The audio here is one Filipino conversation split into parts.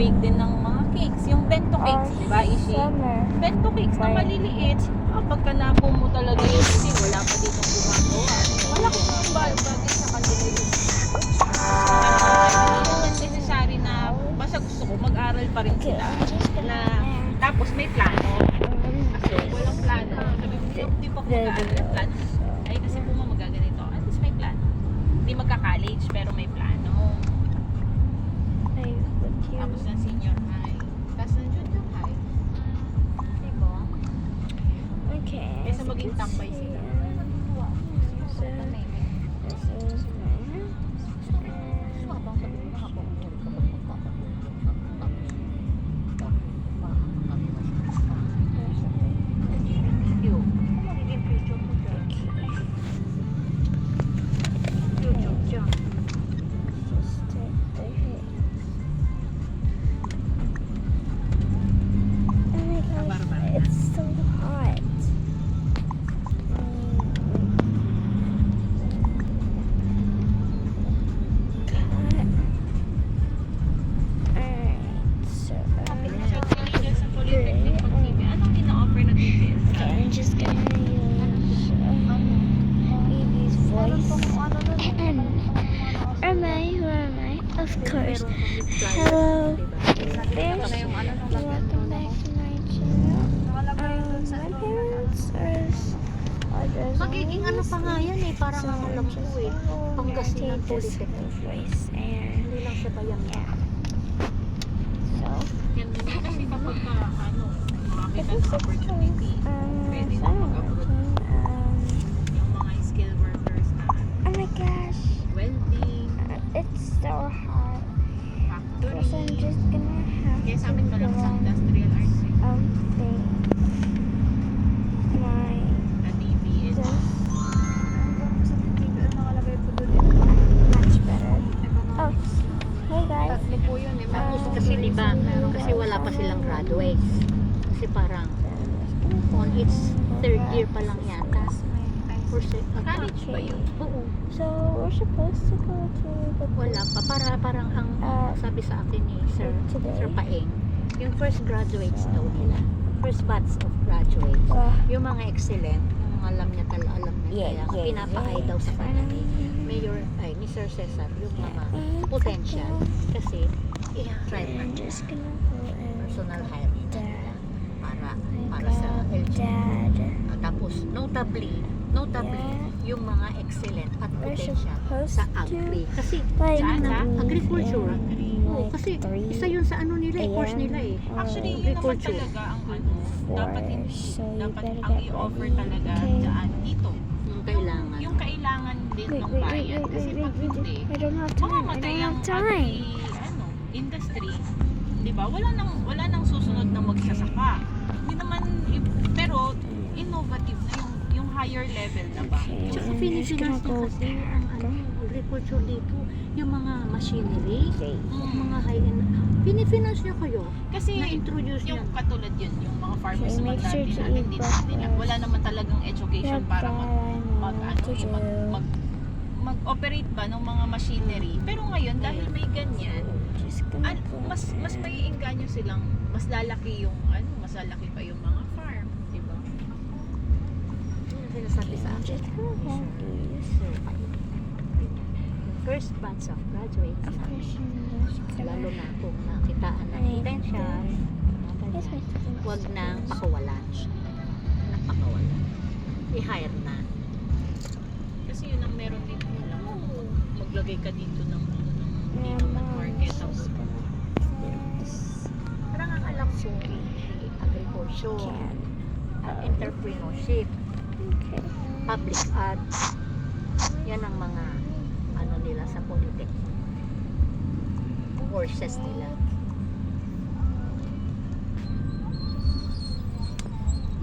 mag-bake din ng mga cakes. Yung bento cakes, di ba, Ishi? Bento cakes na maliliit. Pagka napo mo talaga yun, kasi wala pa dito gumagawa. Wala ko mga bagay sa kanila yun. Hindi naman necessary na, basta gusto ko, mag-aral pa rin sila. Na, tapos may plano. Kasi walang plano. Sabi mo, di pa ko mag-aaral ng plano. Ay, kasi po magaganito. At least may plano. Hindi magka-college, pero may plano. Tapos ng senior high. Tapos ng junior high. Diba? Okay. Kesa maging tambay sila. It's so hot. Anong ina-offer na TPS? I'm just gonna use Evie's voice. Am I? Who am I? Of course. Hello. Bears. Welcome back to my channel. My parents are just Magiging ano pa nga yan eh, parang ang alam ko eh. Pangasinan Polytechnic. voice and Hindi lang siya bayang yeah. So, Yan din kasi kapag marami ka ng opportunity, pwede na mag-abroad. Yung mga skilled workers na oh my gosh, welding, it's so hot. factory. So I'm just gonna have Kaya sa amin to malang sa go industrial arts eh. thing. My Na TPS. this much better. Oh, hey guys. Tatlo po yun eh. Tapos kasi diba, kasi wala pa silang graduates. Kasi parang on its third year pa lang yata. College ba yun? Oo. So we're supposed to go to the Wala pa. Parang ang sabi sa akin ni Sir Paeng, yung first graduates daw nila. First batch of graduates. Yung mga excellent, yung alam niya kaya pinapaay daw sa kanya ni Mayor, ni Sir Cesar, yung mga potential. Kasi, try I'm man just gonna go and personal hiring na nila para sa LG. Dad. Tapos, notably, yung mga excellent at We're potential supposed sa to, agri. Kasi, like Saan sa? agriculture. Oo, like kasi 3 isa yun sa ano nila, course nila eh. Actually, yun naman Agriculture. talaga ang dapat hindi, So you dapat better ang get i-offer ready. talaga Okay. dyan, dito. Yung kailangan. Yung kailangan din ng bayan. Kasi pag hindi, I don't have time. I mamamatay don't ang have time. industry. Di ba? Wala nang susunod na magsasaka. Hindi naman, pero innovative na yung higher level na ba? Okay. Tsaka I'm just finifinance gonna niya go kasi ang agriculture dito, yung mga machinery, yung mga high-end, finifinance niya kayo. Kasi Na-introduce niya. yung katulad yun, yung mga farmers Okay, naman make sure dati to natin eat din breakfast. wala naman talagang education Yeah, para but I know what to do. mag-operate ba ng mga machinery. Pero ngayon dahil may ganyan, Just gonna go mas maiengganyo silang mas lalaki pa yung mga farm, di ba? Yung sinasabi sa akin. Just gonna hold these. Sir Paeng. First batch of graduates Of na, course, I'm just gonna. lalo na kung nakitaan ng potential, Yes, my cousin. huwag nang pakawalan. I-hire na. Kasi yun ang meron dito. Maglagay ka dito ng market of Parang ang alam ko, agriculture, entrepreneurship, Okay. public art, yan ang mga ano nila sa Polytechnic. Courses nila.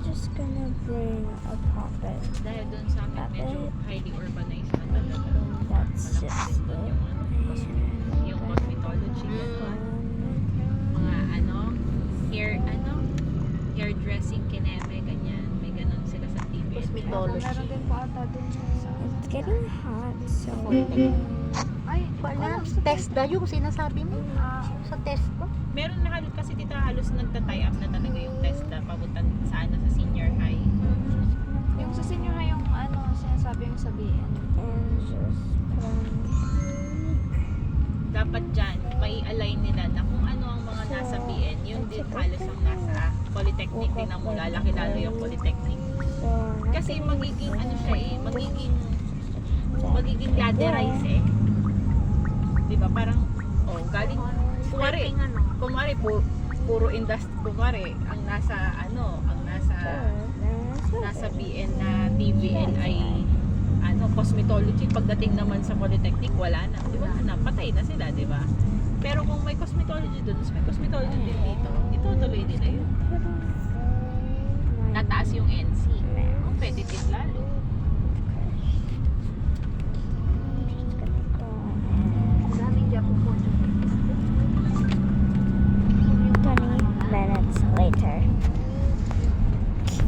Just gonna bring a puppet. dahil doon sa amin medyo highly urbanized na talaga. That's Malaki just din doon yung cosmetology, mga hairdressing, kineme, ganyan. May ganun sila sa TPS. Cosmetology. It's getting hot, so Polytechnic. Ay, Ay, wala. TESDA yung sinasabi mo. Sa TESDA. Meron na halos kasi tita halos nagta-tie up na talaga yung TESDA papunta sa ano sa senior high. Yung sa senior na yung ano, sinasabi yung sabihin. And just Dapat dyan, may align nila na kung ano ang mga nasa BN, yun din halos ang nasa Polytechnic. Tingnan mo, lalaki lalo yung Polytechnic. Kasi magiging ano siya eh, magiging laderize eh. Diba? Parang, oh, galing, kumari, Ano? puro industry, kumari, ang nasa BN na TVN ay cosmetology. Pagdating naman sa Polytechnic, wala na. Di ba? Patay na sila, di ba? Pero kung may cosmetology dun, may cosmetology din dito, itutuloy din na yun. Nataas yung NC. Competitive lalo. Daming Japo po. 20 minutes later.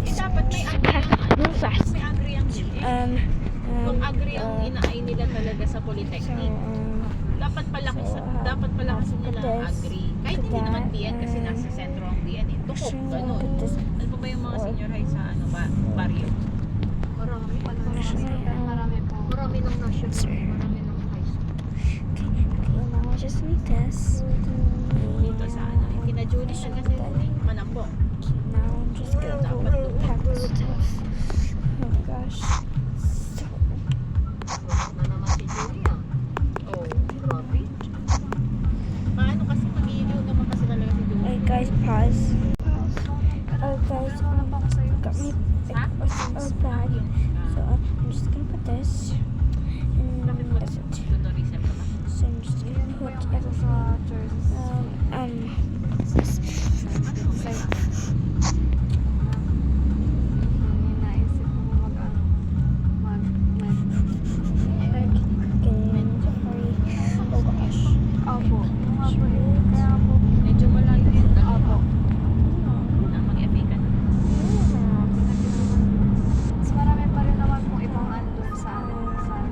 Eh, dapat may agri ang Move fast. may agri ang BN. Kung agri ang inaay nila talaga sa Polytechnic, dapat pala kasi nila ang agri. Kahit hindi naman BN kasi nasa sentro ang BN eh. Tukok, ganun. Ano pa ba yung mga senior high sa barrio? Marami pa Marami po. Marami ng national. Marami ng high school. Okay, now I just need this. Dito sa ano, yung kina Julie siya kasi Manambo. Now I'm just gonna go pack this stuff. Oh gosh. So, Na naman si Julia. Oh. Grabe. Paano kasi mag-iiliw naman kasi talaga si Julie? hey guys, pause. Oh guys, Ano pa ako sa'yo? got me Ha? a bag. So I'm just gonna put this. Bakit And mo that's it. tutorism ka ba? So I'm just gonna Yun po put yung isa sa church. Naisip ko mag-ano. Oh gosh. Opo. Yung nga po eh. Kaya po. Medyo malayo yun. Opo. Na mag-FA ka na. Mas marami pa rin naman pong ibang andun sa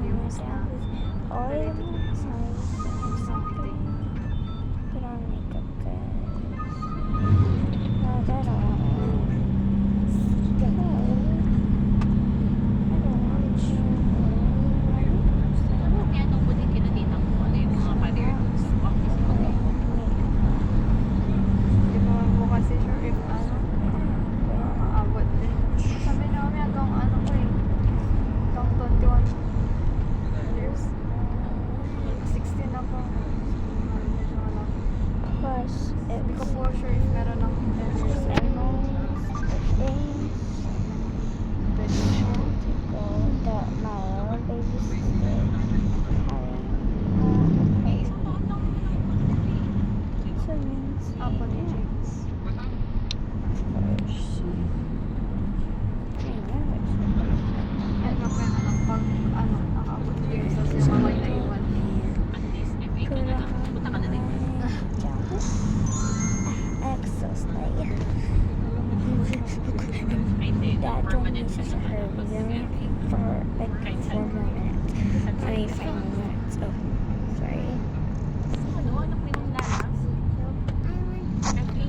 news na related to something. Put on makeup, guys. No, that all. Kaya nung po din kinatitan ko ano yung mga career notes. Kasi mag-iipon. Hindi pa man po kasi sure if ano, maabot din. Sabi na kami hanggang ano ko eh. Hanggang 21 years. 16 na po. Medyo wala. Plus, Hindi ko po sure if meron ng 10 years or no. Eh, isang taon lang naman ako. Apo ni James. Ano pa na lang pag ano, nakaabot years sa siya mga naiwan. At least, FA ka na lang. Punta ka na din. Ay, hindi. Dad told me Permanent to ka na hurry pag them FA. for like 4 more minutes. I mean 5 more minutes. Oh, sorry. Ano? Ano po yung lalas? FA.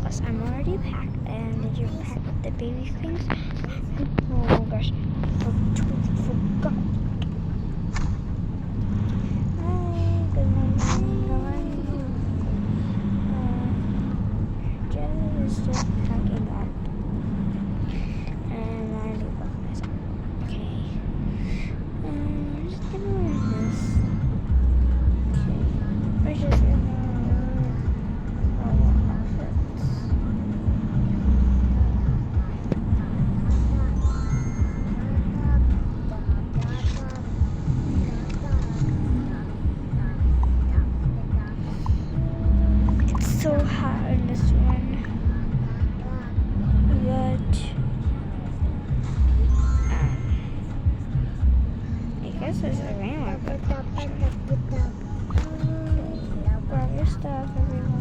Plus, I'm already packed. And did you pack the baby things? Oh gosh, forgot. Hi, good morning. Just packing up. And I already got myself. Okay. I'm just gonna wear this. Okay. We're just gonna wear our outfits. It's so hot in this one. But I guess it's a rain one. Grab your stuff, everyone.